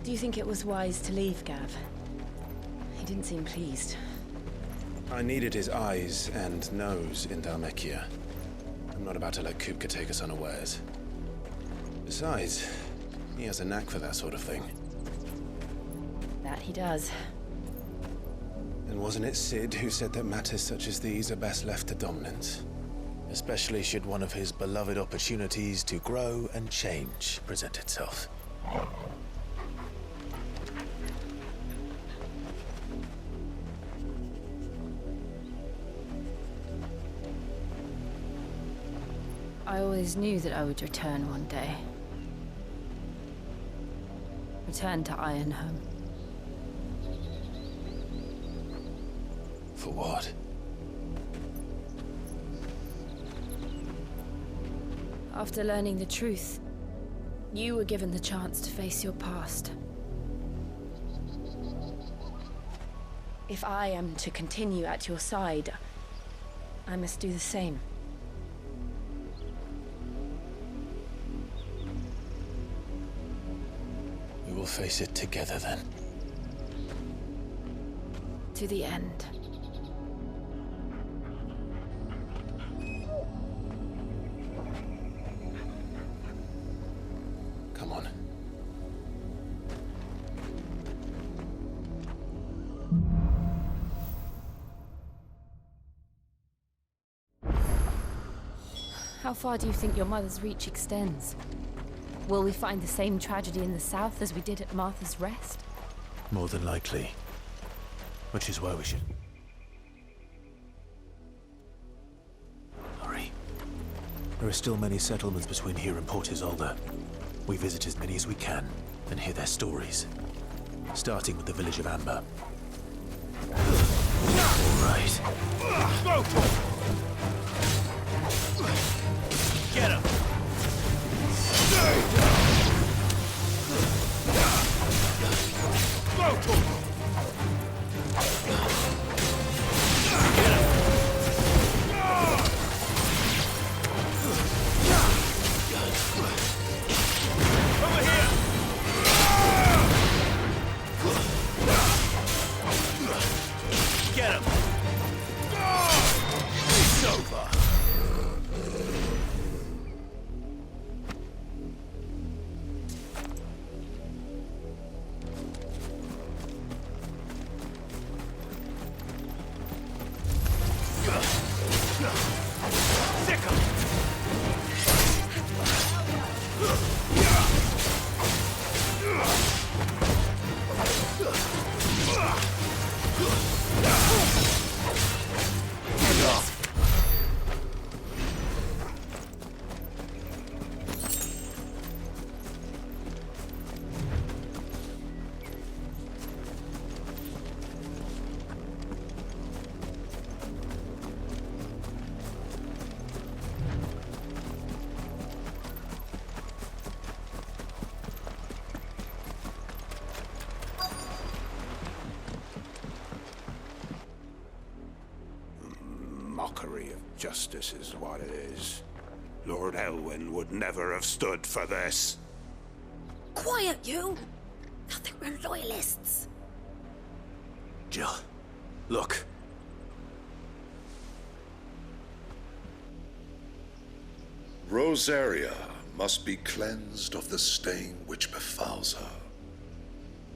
Do you think it was wise to leave, Gav? He didn't seem pleased. I needed his eyes and nose in Dhalmekia. I'm not about to let Kupka take us unawares. Besides, he has a knack for that sort of thing. That he does. And wasn't it Sid who said that matters such as these are best left to dominance? Especially should one of his beloved opportunities to grow and change present itself. I always knew that I would return one day. Return to Ironhome. For what? After learning the truth, you were given the chance to face your past. If I am to continue at your side, I must do the same. We will face it together then. To the end. Come on. How far do you think your mother's reach extends? Will we find the same tragedy in the south as we did at Martha's Rest? More than likely. Which is why we should... Hurry. There are still many settlements between here and Port Isolde. We visit as many as we can and hear their stories. Starting with the village of Amber. All right. Go! Get him! Mockery of justice is what it is. Lord Elwyn would never have stood for this. Quiet, you! I think we're loyalists. Jill, look. Rosaria must be cleansed of the stain which befouls her,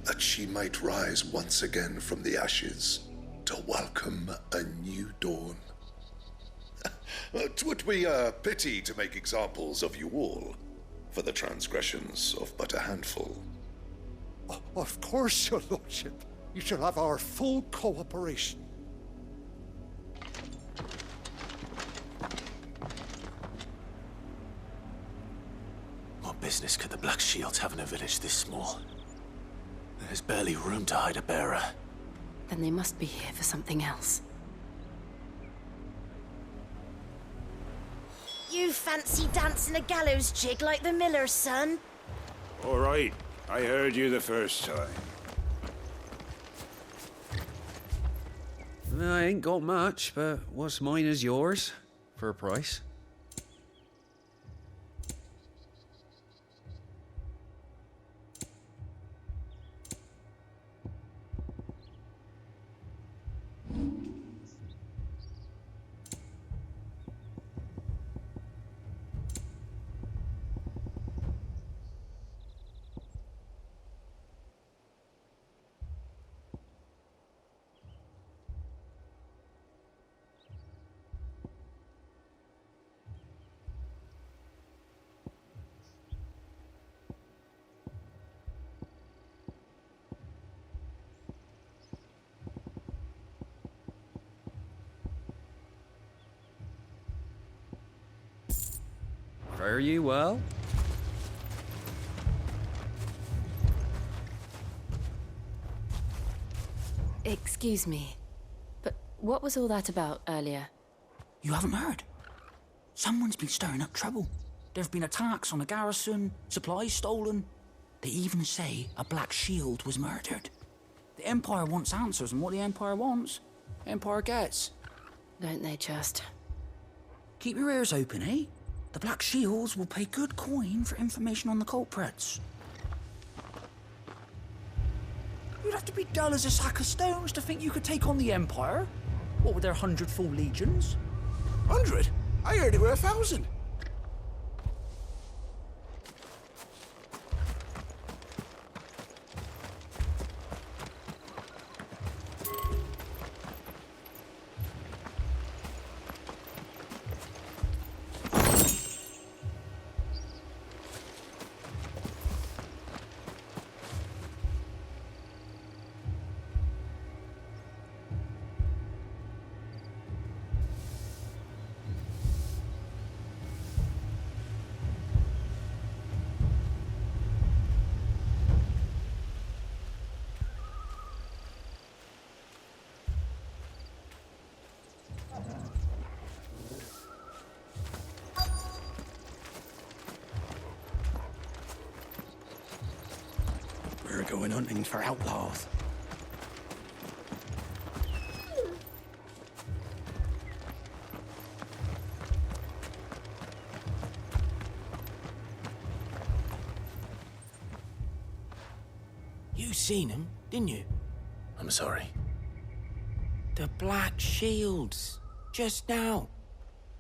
that she might rise once again from the ashes to welcome a new dawn. 'Twould be a pity to make examples of you all, for the transgressions of but a handful. Of course, your lordship. You shall have our full cooperation. What business could the Black Shields have in a village this small? There's barely room to hide a bearer. Then they must be here for something else. You fancy dancing a gallows jig like the miller's son? All right, I heard you the first time. I ain't got much, but what's mine is yours, for a price. Fare you well? Excuse me, but what was all that about earlier? You haven't heard? Someone's been stirring up trouble. There have been attacks on the garrison, supplies stolen. They even say a Black Shield was murdered. The Empire wants answers, and what the Empire wants, Empire gets. Don't they just? Keep your ears open, eh? The Black Shields will pay good coin for information on the culprits. You'd have to be dull as a sack of stones to think you could take on the Empire. What with their 100 full legions? 100? I heard it were 1,000. We're going hunting for outlaws. You seen them, didn't you? I'm sorry. The Black Shields. Just now.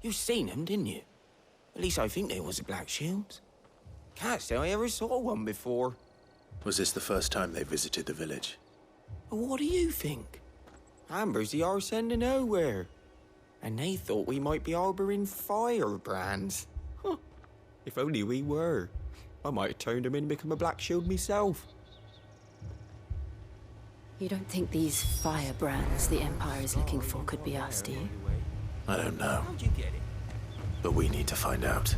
You seen them, didn't you? At least I think they was the Black Shields. Can't say I ever saw one before. Was this the first time they visited the village? What do you think? Amber's the arse end of nowhere. And they thought we might be harbouring firebrands. Huh. If only we were. I might have turned them in and become a Black Shield myself. You don't think these firebrands the Empire is looking for could be us, do you? I don't know, How'd you get it? but we need to find out.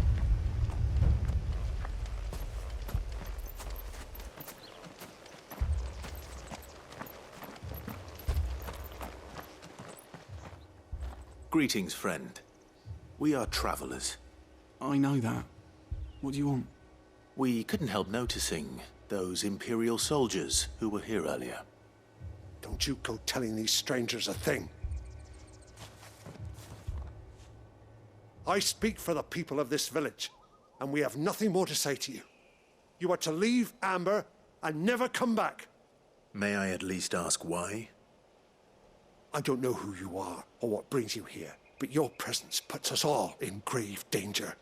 Greetings, friend. We are travelers. I know that. What do you want? We couldn't help noticing those Imperial soldiers who were here earlier. Don't you go telling these strangers a thing. I speak for the people of this village, and we have nothing more to say to you. You are to leave Amber and never come back. May I at least ask why? I don't know who you are or what brings you here, but your presence puts us all in grave danger.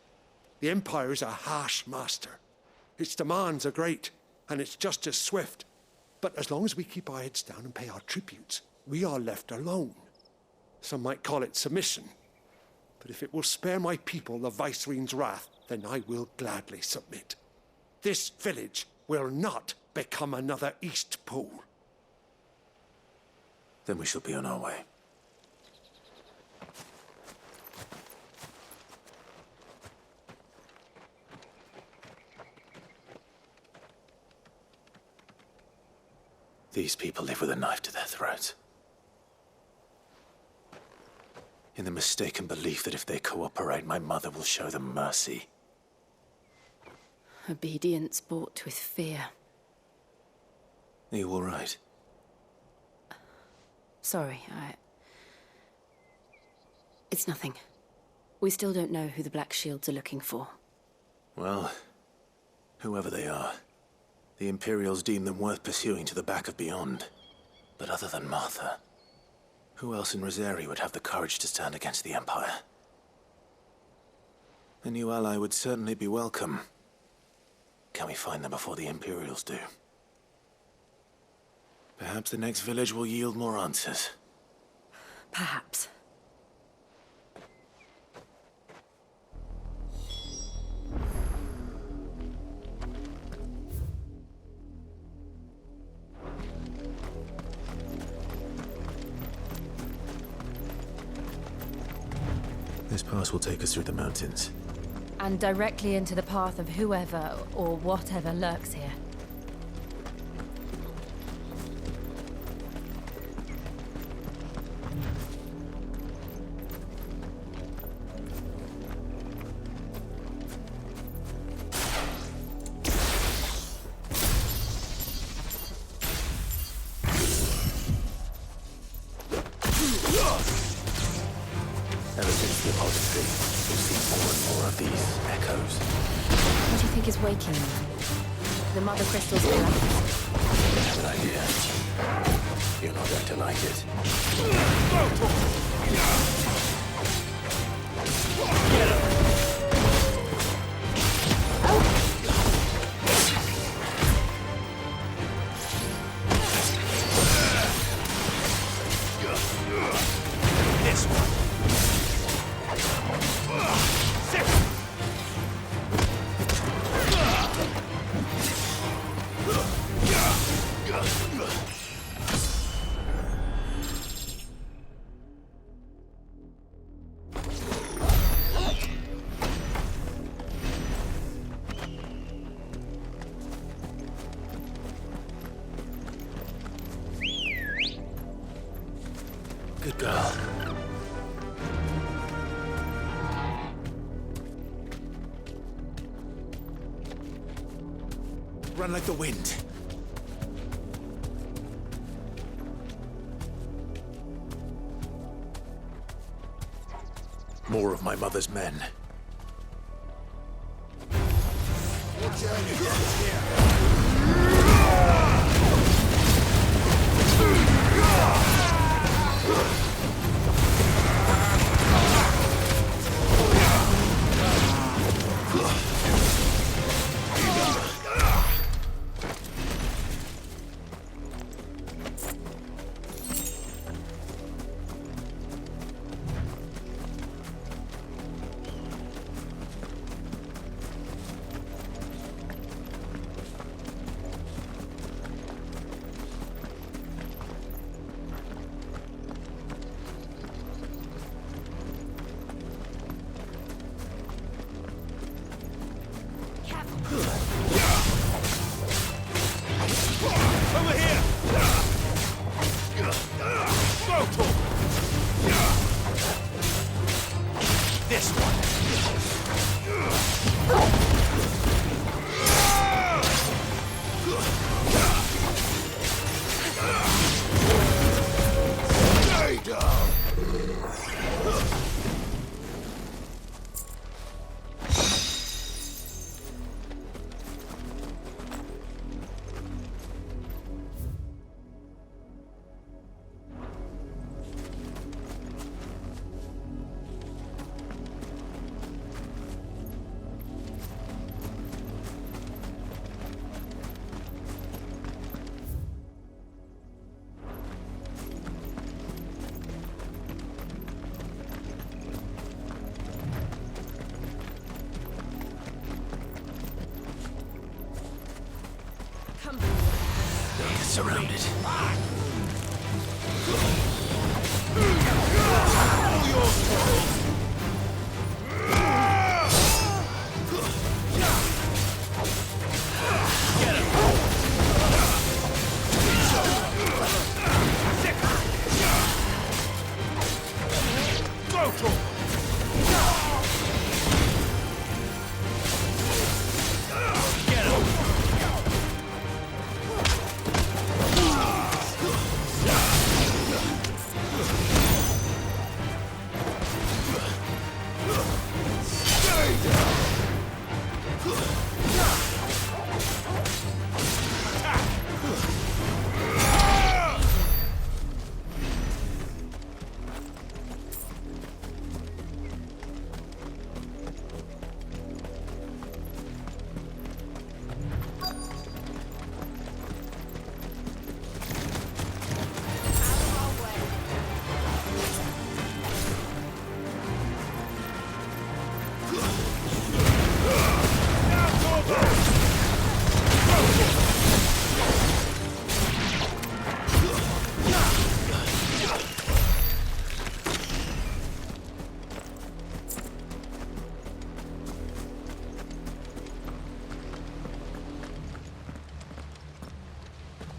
The Empire is a harsh master. Its demands are great, and its justice swift. But as long as we keep our heads down and pay our tributes, we are left alone. Some might call it submission. But if it will spare my people the Viceroy's wrath, then I will gladly submit. This village will not become another East Pole. Then we shall be on our way. These people live with a knife to their throats. In the mistaken belief that if they cooperate, my mother will show them mercy. Obedience bought with fear. Are you all right? Sorry, It's nothing. We still don't know who the Black Shields are looking for. Well, whoever they are, the Imperials deem them worth pursuing to the back of beyond. But other than Martha, who else in Rosari would have the courage to stand against the Empire? A new ally would certainly be welcome. Can we find them before the Imperials do? Perhaps the next village will yield more answers. Perhaps. This pass will take us through the mountains. and directly into the path of whoever or whatever lurks here. Ever since the apostasy, we've seen more and more of these echoes. What do you think is waking them? The mother crystal's collapse? I have an idea. You're not going to like it. This one. Good girl. Run like the wind. More of my mother's men. Over here! This one. Surrounded.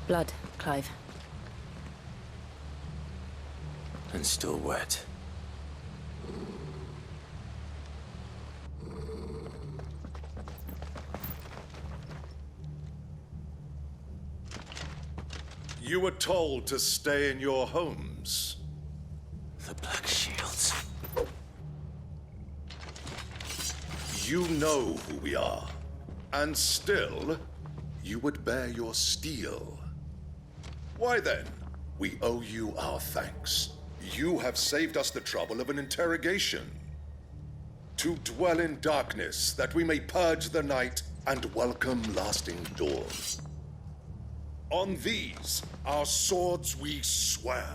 Blood, Clive. And still wet. You were told to stay in your homes. The Black Shields. You know who we are. And still, you would bear your steel. Why then, we owe you our thanks. You have saved us the trouble of an interrogation. To dwell in darkness, that we may purge the night and welcome lasting dawn. On these, our swords we swear.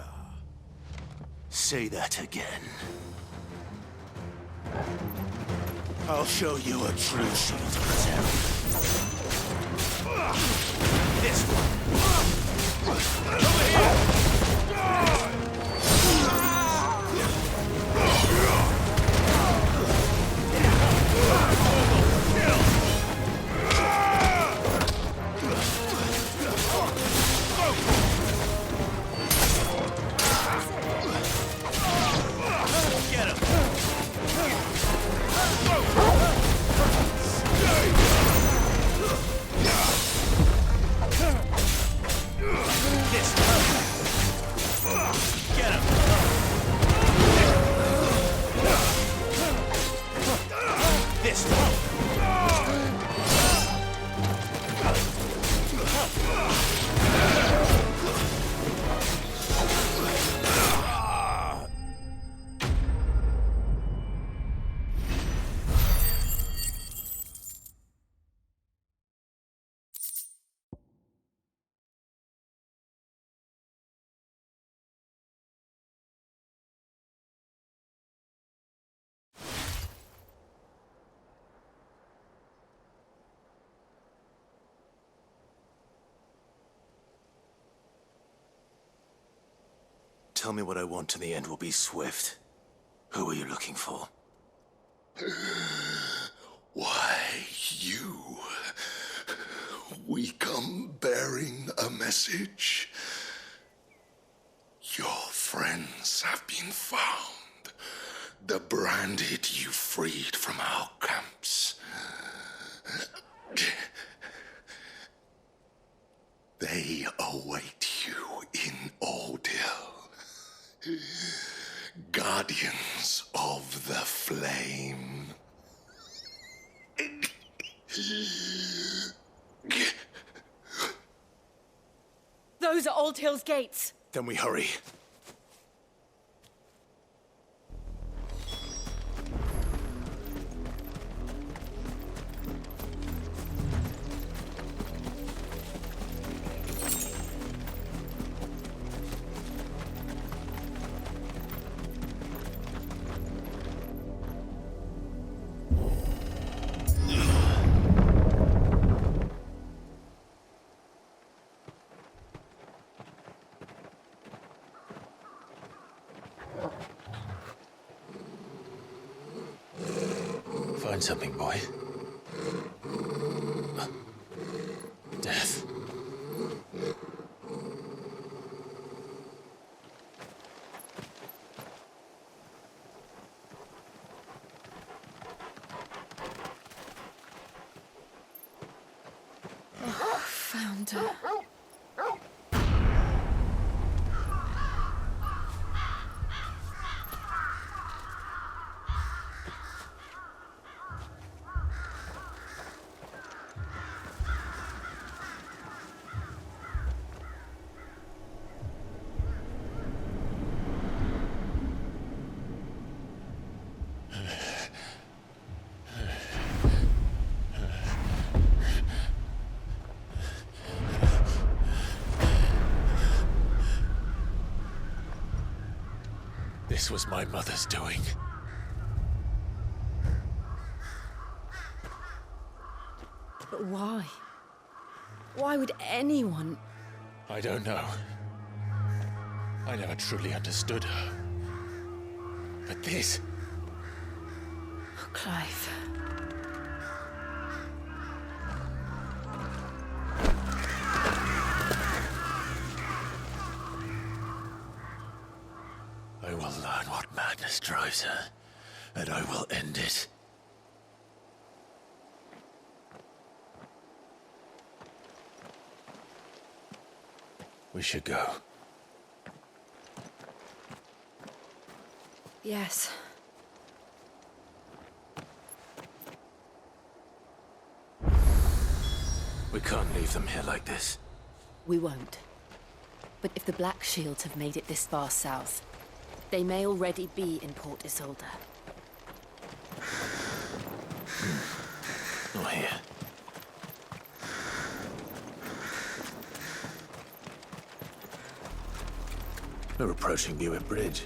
Say that again. I'll show you a true shield protect. This one. Over here! Tell me what I want and the end will be swift. Who are you looking for? Why, you. We come bearing a message. Your friends have been found. The branded you freed from our camps. They await you in Auldhyl. Guardians of the Flame. Those are Auldhyl's gates. Then we hurry. Find something, boy. Death. Found her. This was my mother's doing. But why? Why would anyone? I don't know. I never truly understood her. But this... Oh, Clive. closer, and I will end it. We should go. Yes. We can't leave them here like this. We won't. But if the Black Shields have made it this far south, they may already be in Port Isolde. Not here. We're approaching Newick Bridge.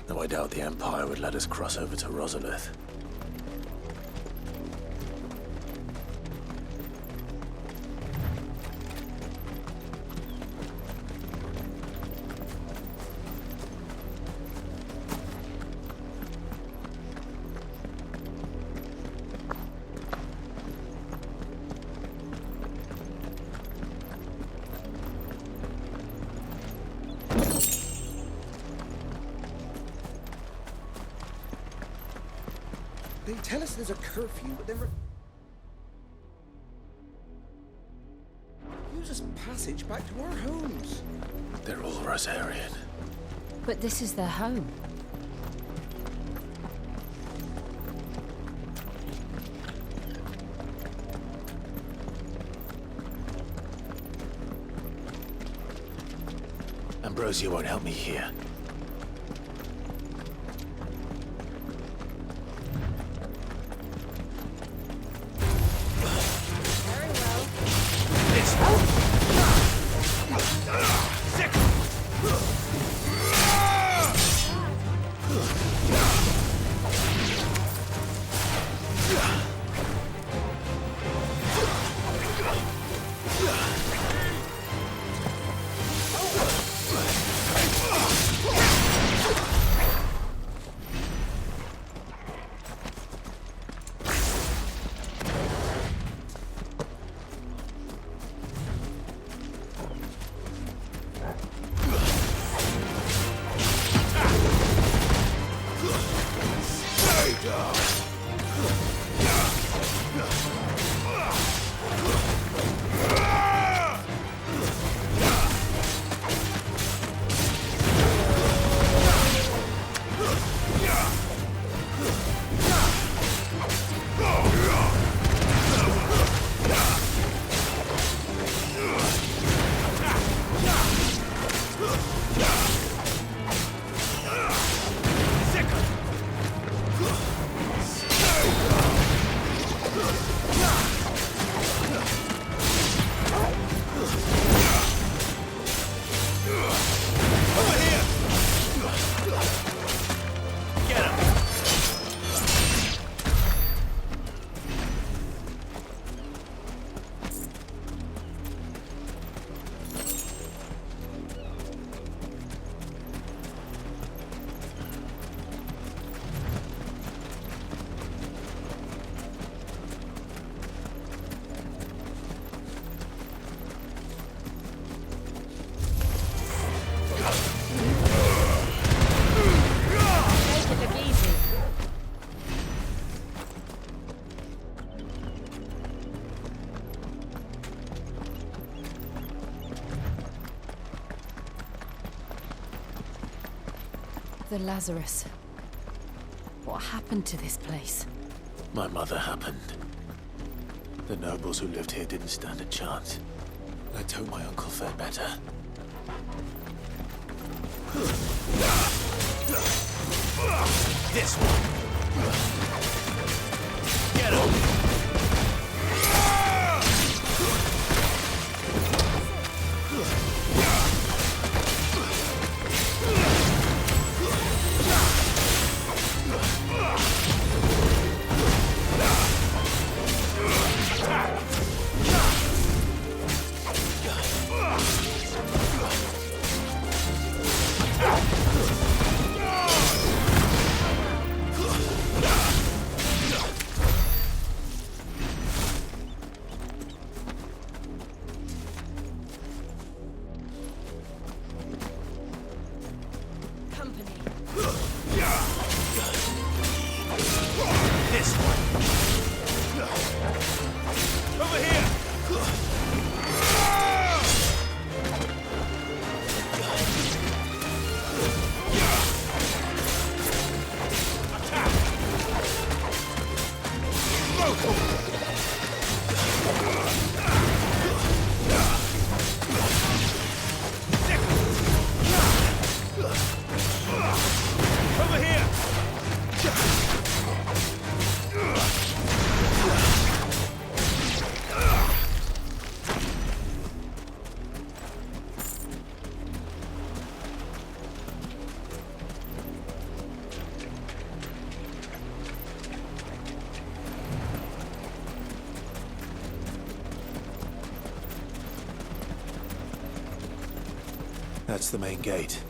Though I doubt the Empire would let us cross over to Rosalith. They tell us there's a curfew, but then refuse us passage back to our homes. They're all Rosarian. But this is their home. Ambrosia won't help me here. The Lazarus. What happened to this place? My mother happened. The nobles who lived here didn't stand a chance. Let's hope my uncle fared better. This one! Get him! That's the main gate.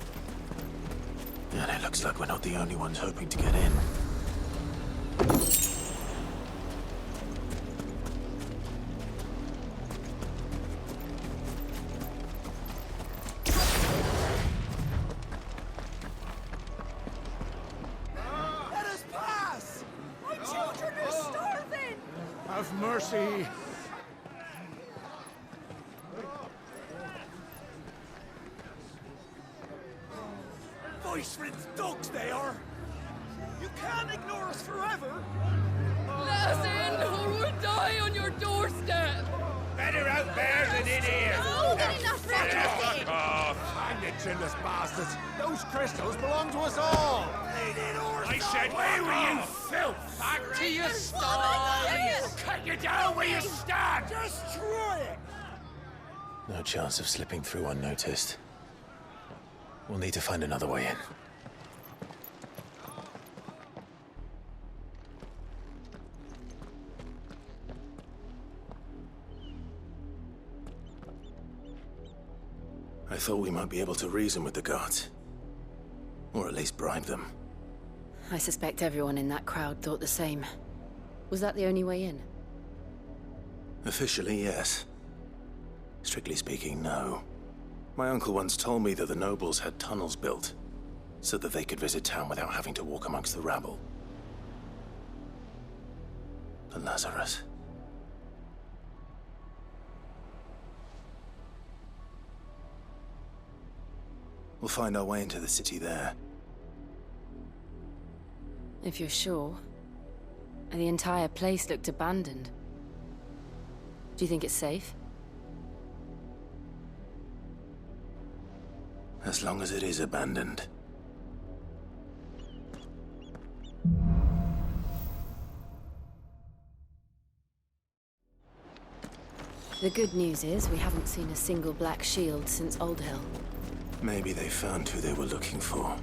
And it looks like we're not the only ones hoping to get in. Let us pass! My children are starving! Have mercy! Voice-riddled dogs they are! You can't ignore us forever! Let us in, or we'll die on your doorstep! Better out there than in here! Oh, get enough Fuck off! Hang the chinless bastards! Those crystals belong to us all! I said, where were you, filth? Back to your stall! Cut you down where you stand! Just try it! No chance of slipping through unnoticed. We'll need to find another way in. I thought we might be able to reason with the guards. Or at least bribe them. I suspect everyone in that crowd thought the same. Was that the only way in? Officially, yes. Strictly speaking, no. My uncle once told me that the nobles had tunnels built, so that they could visit town without having to walk amongst the rabble. The Lazarus. We'll find our way into the city there. If you're sure. The entire place looked abandoned. Do you think it's safe? As long as it is abandoned. The good news is we haven't seen a single black shield since Auldhyl. Maybe they found who they were looking for.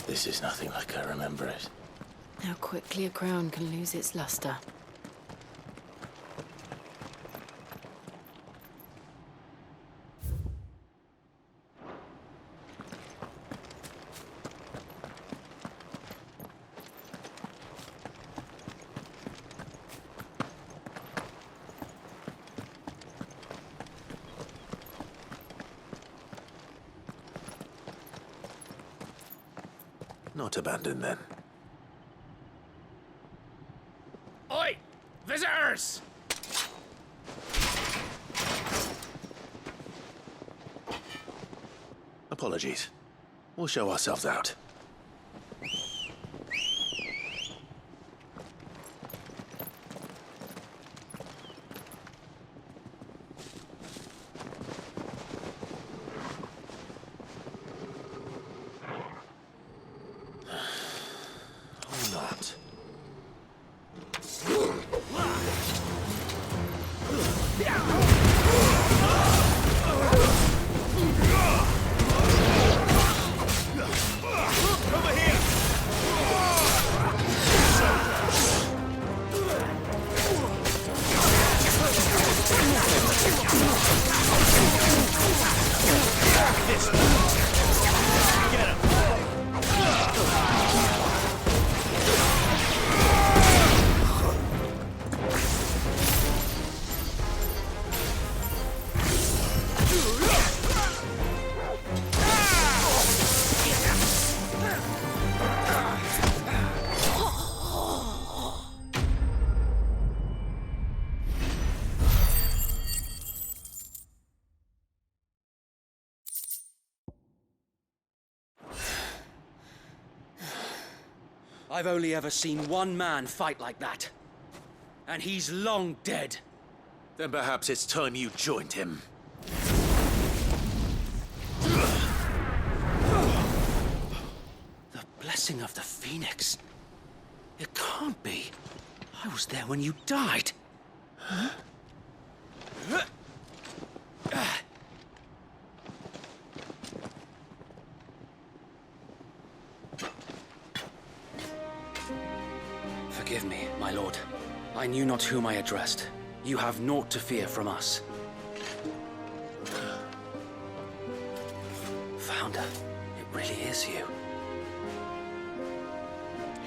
This is nothing like I remember it. How quickly a crown can lose its luster. Not abandoned, then. Oi! Visitors! Apologies. We'll show ourselves out. I've only ever seen one man fight like that. And he's long dead. Then perhaps it's time you joined him. rising of the Phoenix. It can't be. I was there when you died. Huh? Forgive me, my lord. I knew not whom I addressed. You have naught to fear from us. Founder, it really is you.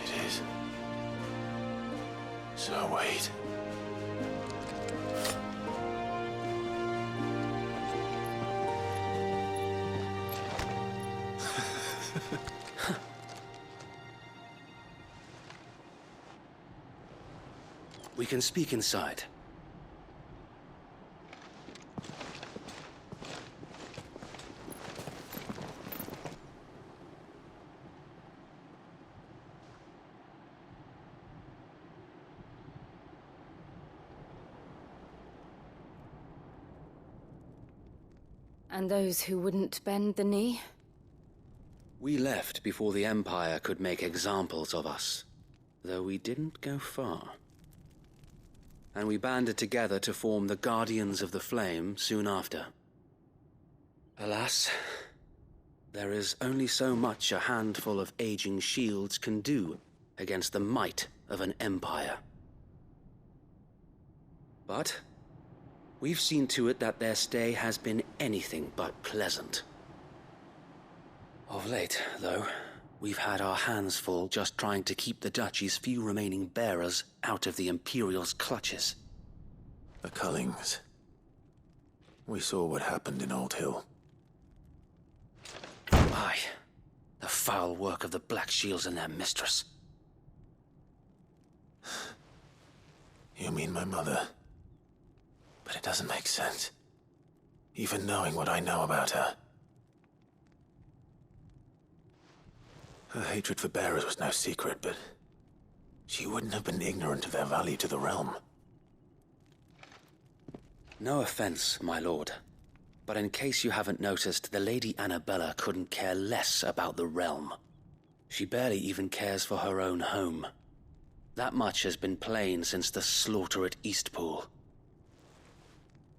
It is. So wait. We can speak inside. And those who wouldn't bend the knee? We left before the Empire could make examples of us, though we didn't go far. And we banded together to form the Guardians of the Flame soon after. Alas, there is only so much a handful of aging shields can do against the might of an empire. But we've seen to it that their stay has been anything but pleasant. Of late, though, we've had our hands full just trying to keep the Duchy's few remaining bearers out of the Imperial's clutches. The Cullings. We saw what happened in Auldhyl. Aye. The foul work of the Black Shields and their mistress. You mean my mother? But it doesn't make sense. Even knowing what I know about her. Her hatred for bearers was no secret, but she wouldn't have been ignorant of their value to the realm. No offense, my lord, but in case you haven't noticed, the Lady Annabella couldn't care less about the realm. She barely even cares for her own home. That much has been plain since the slaughter at Eastpool.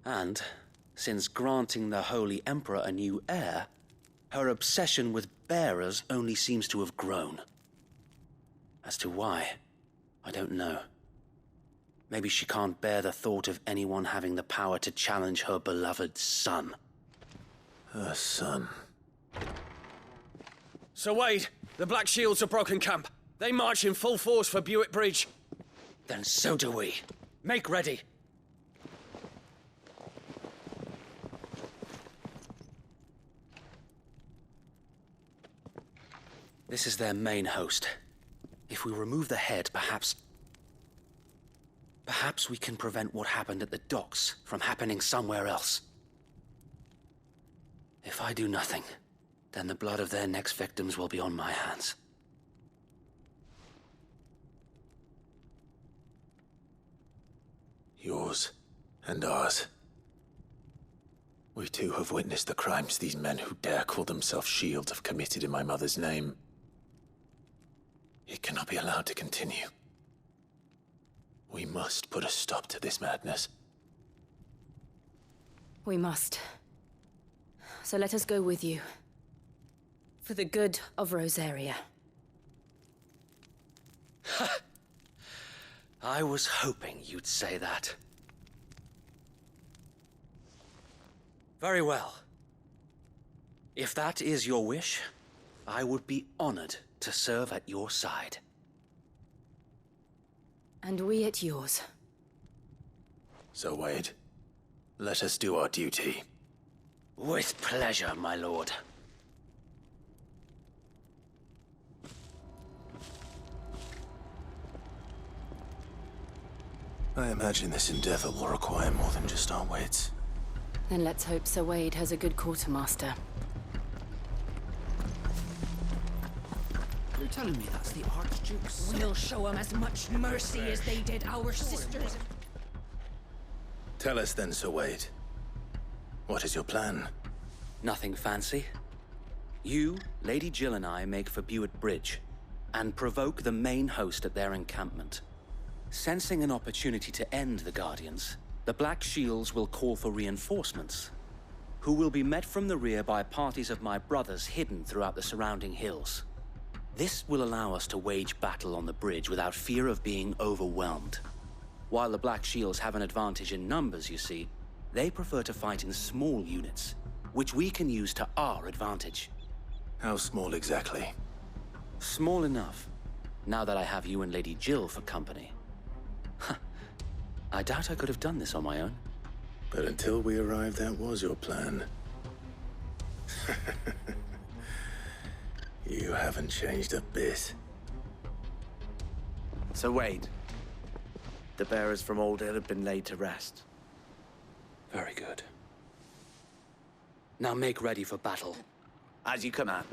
And, since granting the Holy Emperor a new heir, her obsession with bearers only seems to have grown. As to why, I don't know. Maybe she can't bear the thought of anyone having the power to challenge her beloved son. Her son. Sir Wade, the Black Shields have broken camp. They march in full force for Buick Bridge. Then so do we. Make ready. This is their main host. If we remove the head, perhaps we can prevent what happened at the docks from happening somewhere else. If I do nothing, then the blood of their next victims will be on my hands. Yours and ours. We too have witnessed the crimes these men who dare call themselves shields have committed in my mother's name. It cannot be allowed to continue. We must put a stop to this madness. We must. So let us go with you. For the good of Rosaria. I was hoping you'd say that. Very well. If that is your wish, I would be honored to serve at your side. And we at yours. So, Wade, let us do our duty. With pleasure, my lord. I imagine this endeavor will require more than just our wits. Then let's hope Sir Wade has a good quartermaster. You're telling me that's the Archduke's son? We'll show him as much mercy as they did our sisters. Tell us then, Sir Wade. What is your plan? Nothing fancy. You, Lady Jill and I make for Buick Bridge. and provoke the main host at their encampment. Sensing an opportunity to end the Guardians, the Black Shields will call for reinforcements, who will be met from the rear by parties of my brothers hidden throughout the surrounding hills. This will allow us to wage battle on the bridge without fear of being overwhelmed. While the Black Shields have an advantage in numbers, you see, they prefer to fight in small units, which we can use to our advantage. How small exactly? Small enough, now that I have you and Lady Jill for company. I doubt I could have done this on my own. But until we arrived, that was your plan. You haven't changed a bit. So Wade, the bearers from Auldhyl have been laid to rest. Very good. Now make ready for battle. As you command.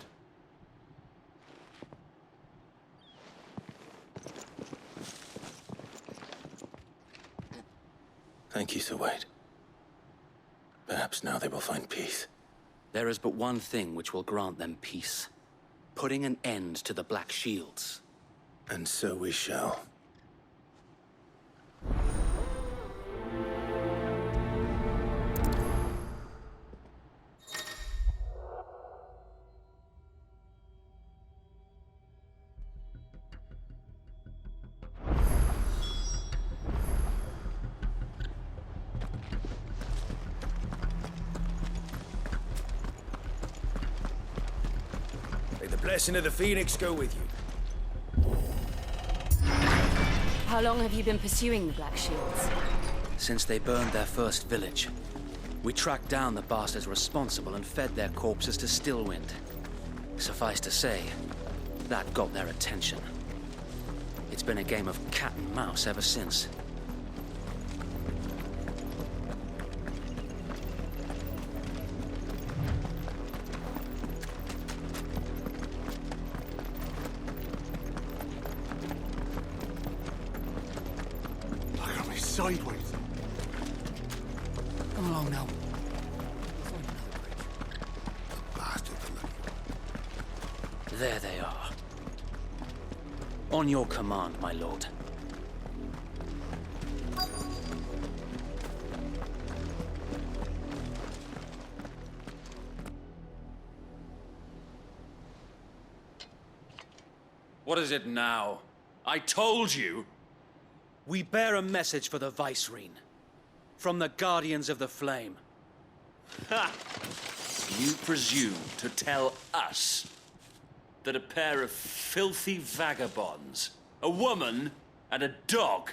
Thank you, Sir Wade. Perhaps now they will find peace. There is but one thing which will grant them peace. Putting an end to the Black Shields. And so we shall. May the blessing of the Phoenix go with you. How long have you been pursuing the Black Shields? Since they burned their first village. We tracked down the bastards responsible and fed their corpses to Stillwind. Suffice to say, that got their attention. It's been a game of cat and mouse ever since. Look at me sideways. Come along now. There they are. On your command, my lord. What is it now? I told you! We bear a message for the Vicereine. From the Guardians of the Flame. Ha! You presume to tell us that a pair of filthy vagabonds, a woman and a dog,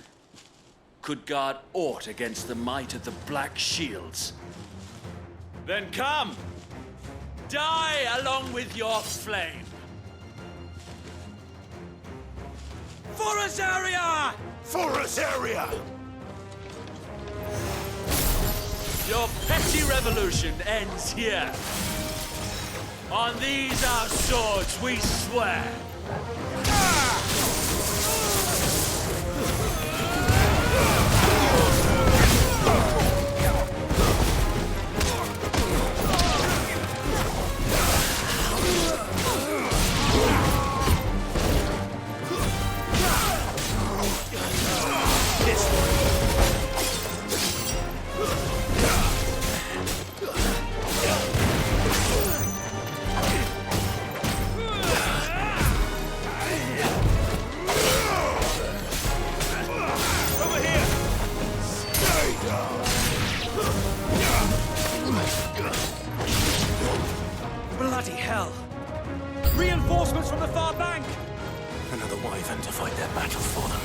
could guard aught against the might of the Black Shields? Then come! Die along with your flame! For us area! For us area! Your petty revolution ends here. On these our swords we swear. Bloody hell! Reinforcements from the far bank! Another wyvern to fight their battle for them.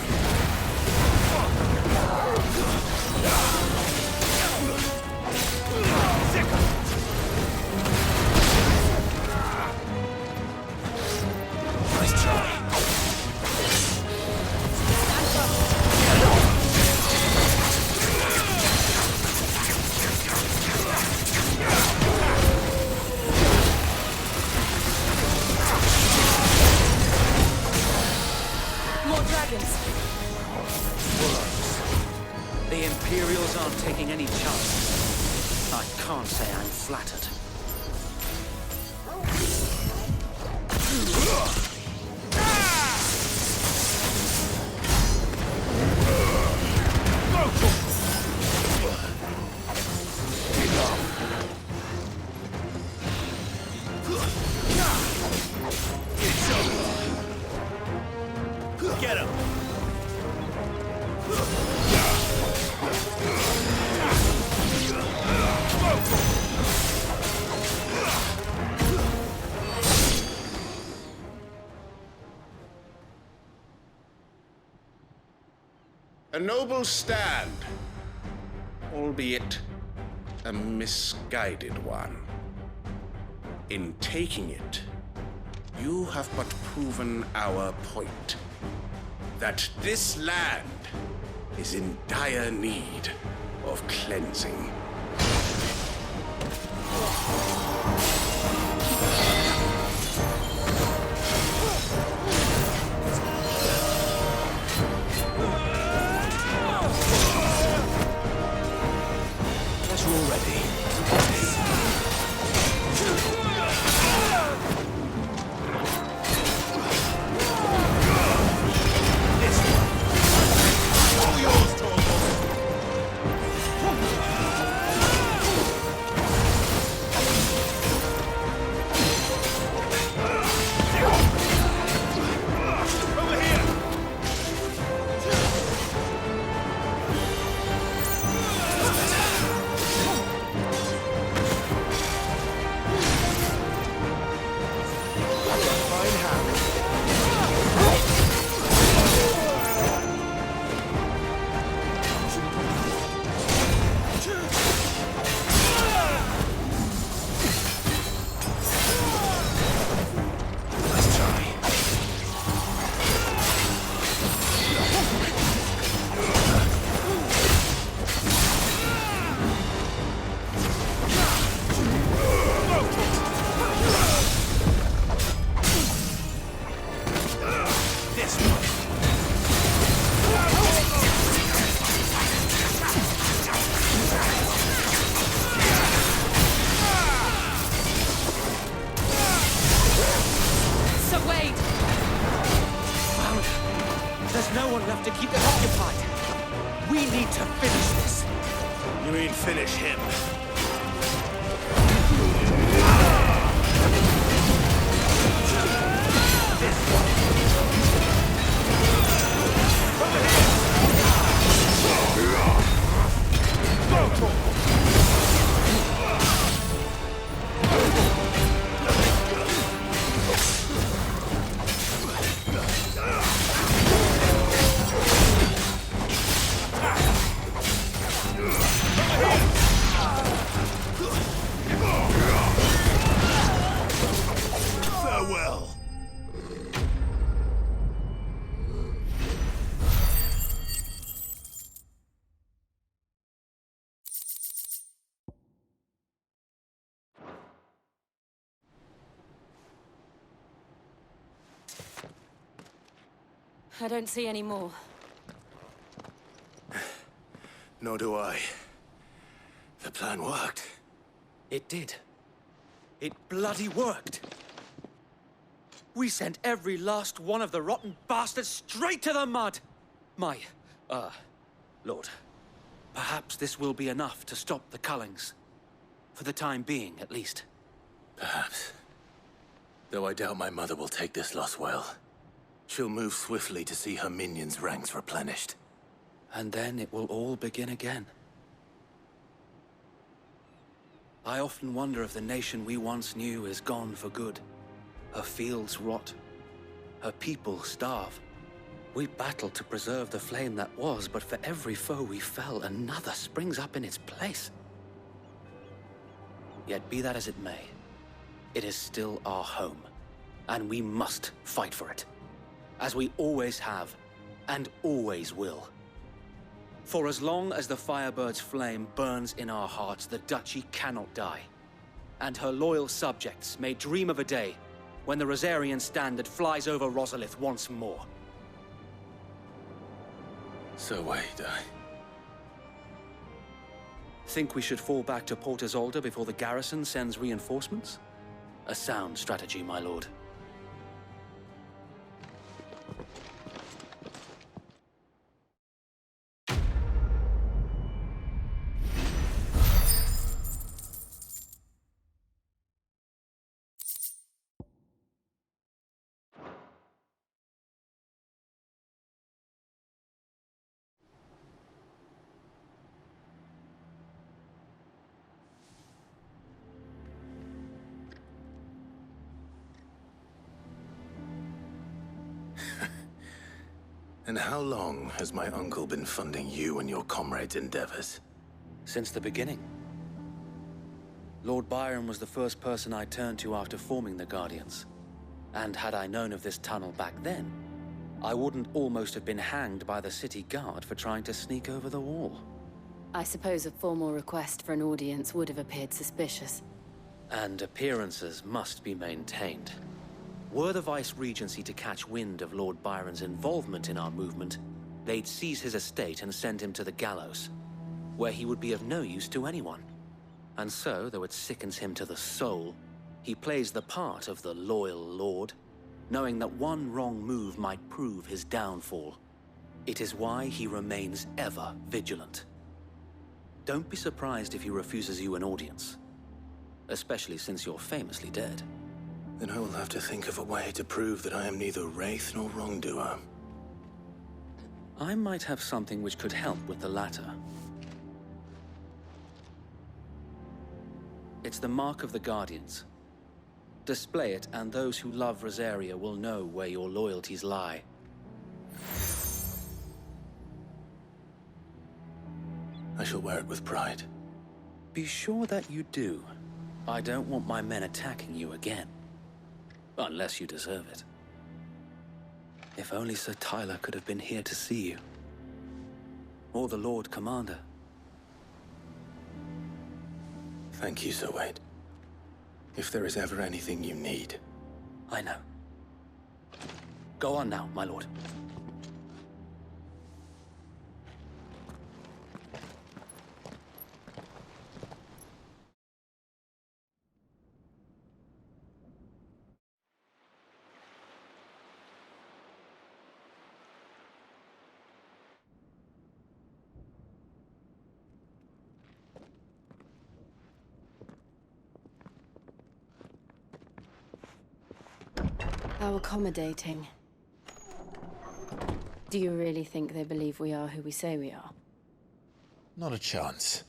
Nice try. The Imperials aren't taking any chances. I can't say I'm flattered. A noble stand, albeit a misguided one. In taking it, you have but proven our point, that this land is in dire need of cleansing. Guess we're all ready. I don't see any more. Nor do I. The plan worked. It did. It bloody worked. We sent every last one of the rotten bastards straight to the mud! My, Lord, perhaps this will be enough to stop the Cullings. For the time being, at least. Perhaps. Though I doubt my mother will take this loss well. She'll move swiftly to see her minions' ranks replenished. And then it will all begin again. I often wonder if the nation we once knew is gone for good. Her fields rot. Her people starve. We battled to preserve the flame that was, but for every foe we fell, another springs up in its place. Yet be that as it may, it is still our home, and we must fight for it. As we always have, and always will. For as long as the Firebird's flame burns in our hearts, the Duchy cannot die. And her loyal subjects may dream of a day when the Rosarian standard flies over Rosalith once more. So wait, Think we should fall back to Port Isolde before the garrison sends reinforcements? A sound strategy, my lord. And how long has my uncle been funding you and your comrades' endeavors? Since the beginning. Lord Byron was the first person I turned to after forming the Guardians. And had I known of this tunnel back then, I wouldn't almost have been hanged by the city guard for trying to sneak over the wall. I suppose a formal request for an audience would have appeared suspicious. And appearances must be maintained. Were the Vice-Regency to catch wind of Lord Byron's involvement in our movement, they'd seize his estate and send him to the gallows, where he would be of no use to anyone. And so, though it sickens him to the soul, he plays the part of the loyal lord, knowing that one wrong move might prove his downfall. It is why he remains ever vigilant. Don't be surprised if he refuses you an audience, especially since you're famously dead. Then I will have to think of a way to prove that I am neither wraith nor wrongdoer. I might have something which could help with the latter. It's the mark of the Guardians. Display it, and those who love Rosaria will know where your loyalties lie. I shall wear it with pride. Be sure that you do. I don't want my men attacking you again. Unless you deserve it. If only Sir Tyler could have been here to see you. Or the Lord Commander. Thank you, Sir Wade. If there is ever anything you need. I know. Go on now, my lord. How accommodating. Do you really think they believe we are who we say we are? Not a chance.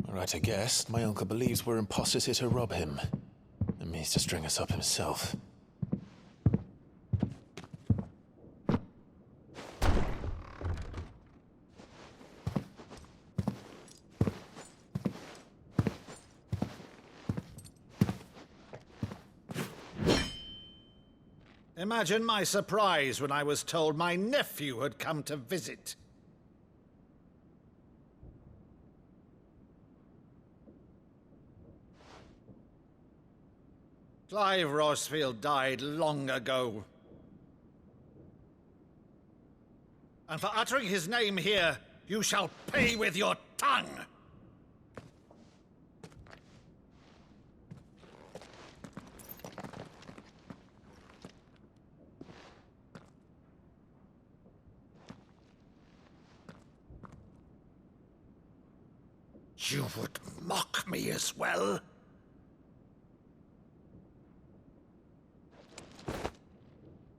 Right, I guess. My uncle believes we're imposters here to rob him. And means to string us up himself. Imagine my surprise when I was told my nephew had come to visit. Clive Rosfield died long ago. And for uttering his name here, you shall pay with your tongue! You would mock me as well?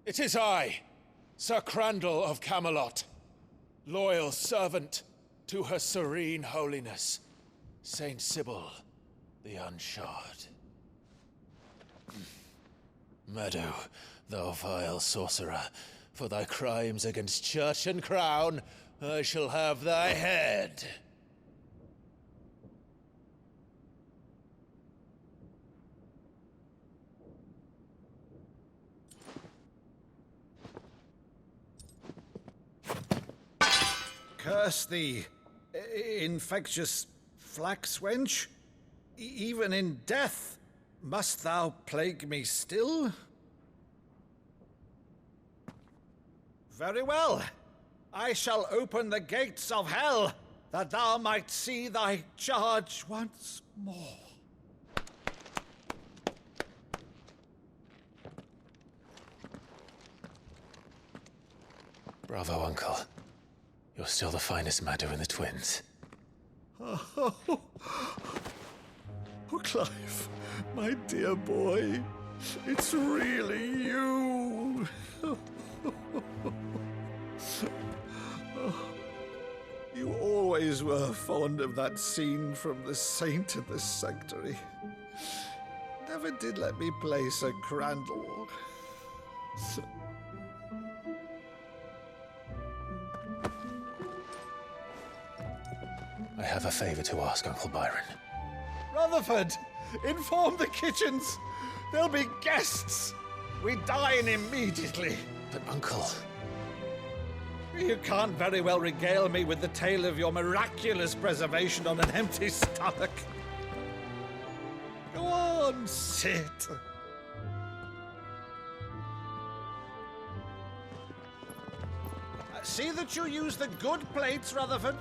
It is I, Sir Crandall of Camelot, loyal servant to her serene holiness, Saint Sybil the Unshod. Meadow, thou vile sorcerer, for thy crimes against church and crown, I shall have thy head. Curse thee, infectious flax wench. Even in death, must thou plague me still? Very well. I shall open the gates of hell, that thou might see thy charge once more. Bravo, Uncle. You're still the finest Meadow in the twins. Oh, Clive, my dear boy, it's really you. You always were fond of that scene from The Saint and the Sanctuary. Never did let me play Sir Crandall. I have a favor to ask, Uncle Byron. Rutherford, inform the kitchens. There'll be guests. We dine immediately. But, Uncle... You can't very well regale me with the tale of your miraculous preservation on an empty stomach. Go on, sit. See that you use the good plates, Rutherford.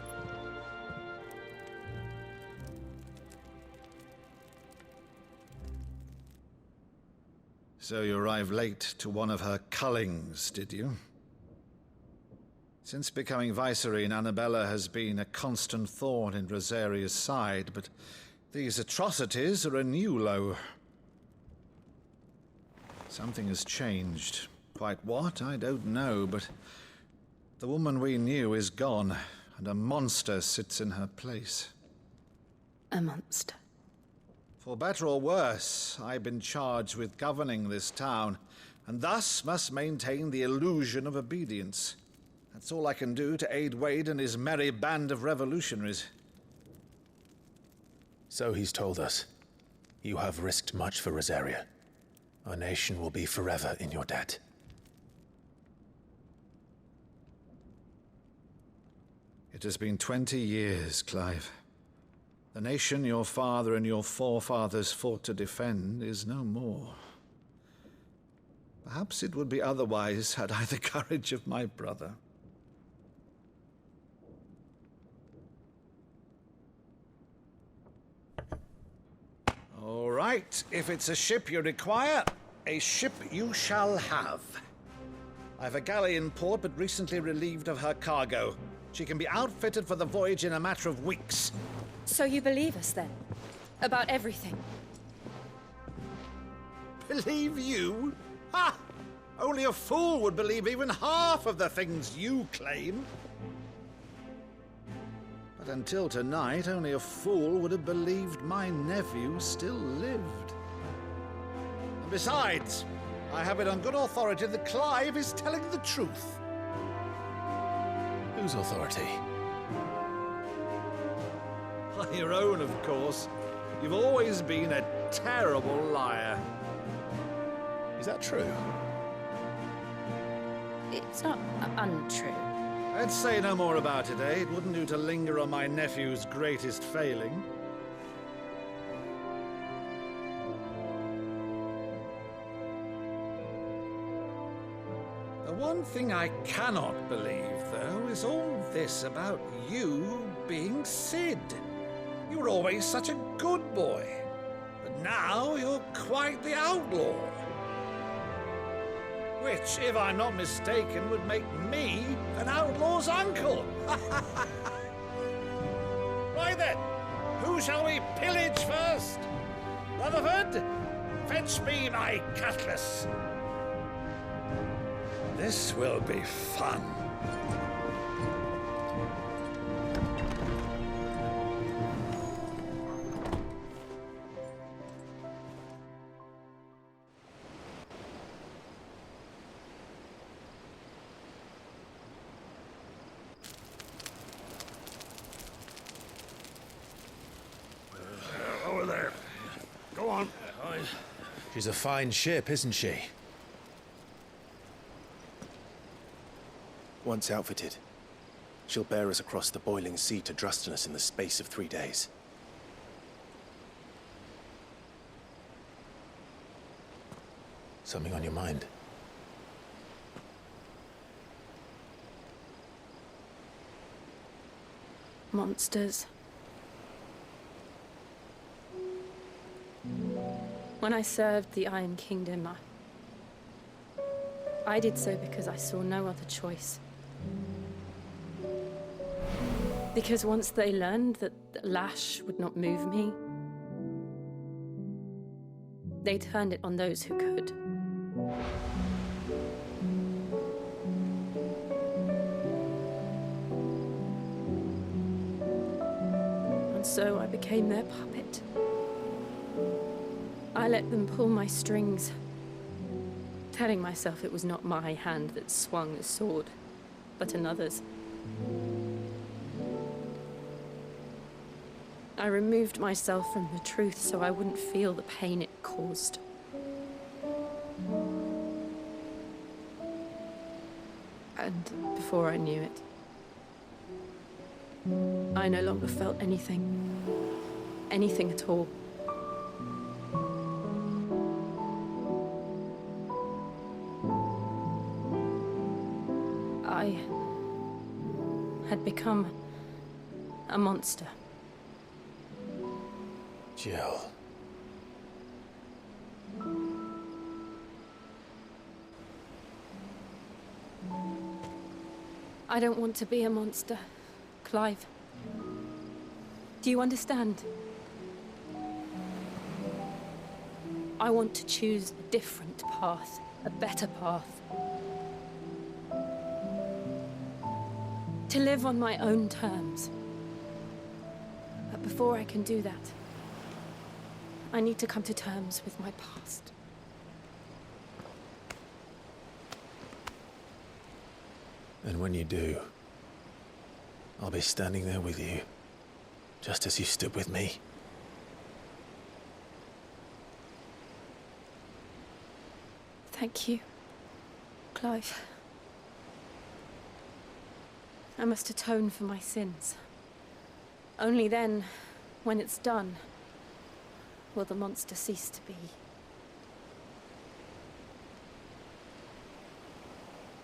So you arrived late to one of her cullings, did you? Since becoming Vicereine, Annabella has been a constant thorn in Rosaria's side, but these atrocities are a new low. Something has changed. Quite what, I don't know, but the woman we knew is gone, and a monster sits in her place. A monster? For better or worse, I've been charged with governing this town, and thus must maintain the illusion of obedience. That's all I can do to aid Wade and his merry band of revolutionaries. So he's told us. You have risked much for Rosaria. Our nation will be forever in your debt. It has been 20 years, Clive. The nation your father and your forefathers fought to defend is no more. Perhaps it would be otherwise had I the courage of my brother. All right, if it's a ship you require, a ship you shall have. I've a galley in port, but recently relieved of her cargo. She can be outfitted for the voyage in a matter of weeks. So you believe us, then? About everything? Believe you? Ha! Only a fool would believe even half of the things you claim. But until tonight, only a fool would have believed my nephew still lived. And besides, I have it on good authority that Clive is telling the truth. Whose authority? Your own, of course. You've always been a terrible liar. Is that true? It's not untrue. Let's say no more about it, eh? It wouldn't do to linger on my nephew's greatest failing. The one thing I cannot believe, though, is all this about you being Sid. You were always such a good boy, but now you're quite the outlaw. Which, if I'm not mistaken, would make me an outlaw's uncle. Right then, who shall we pillage first? Rutherford, fetch me my cutlass. This will be fun. Over there. Go on. She's a fine ship, isn't she? Once outfitted, she'll bear us across the boiling sea to Drustinus in the space of 3 days. Something on your mind? Monsters. When I served the Iron Kingdom, I did so because I saw no other choice. Because once they learned that the lash would not move me, they turned it on those who could. so I became their puppet. I let them pull my strings, telling myself it was not my hand that swung the sword, but another's. I removed myself from the truth so I wouldn't feel the pain it caused. And before I knew it, I no longer felt anything. Anything at all. I had become a monster. Jill. I don't want to be a monster, Clive. Do you understand? I want to choose a different path, a better path. To live on my own terms. But before I can do that, I need to come to terms with my past. And when you do, I'll be standing there with you, just as you stood with me. Thank you, Clive. I must atone for my sins. Only then, when it's done, will the monster cease to be.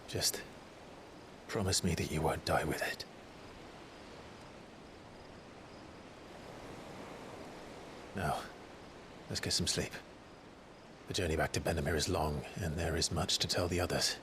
Just promise me that you won't die with it. Now, let's get some sleep. The journey back to Benamir is long, and there is much to tell the others.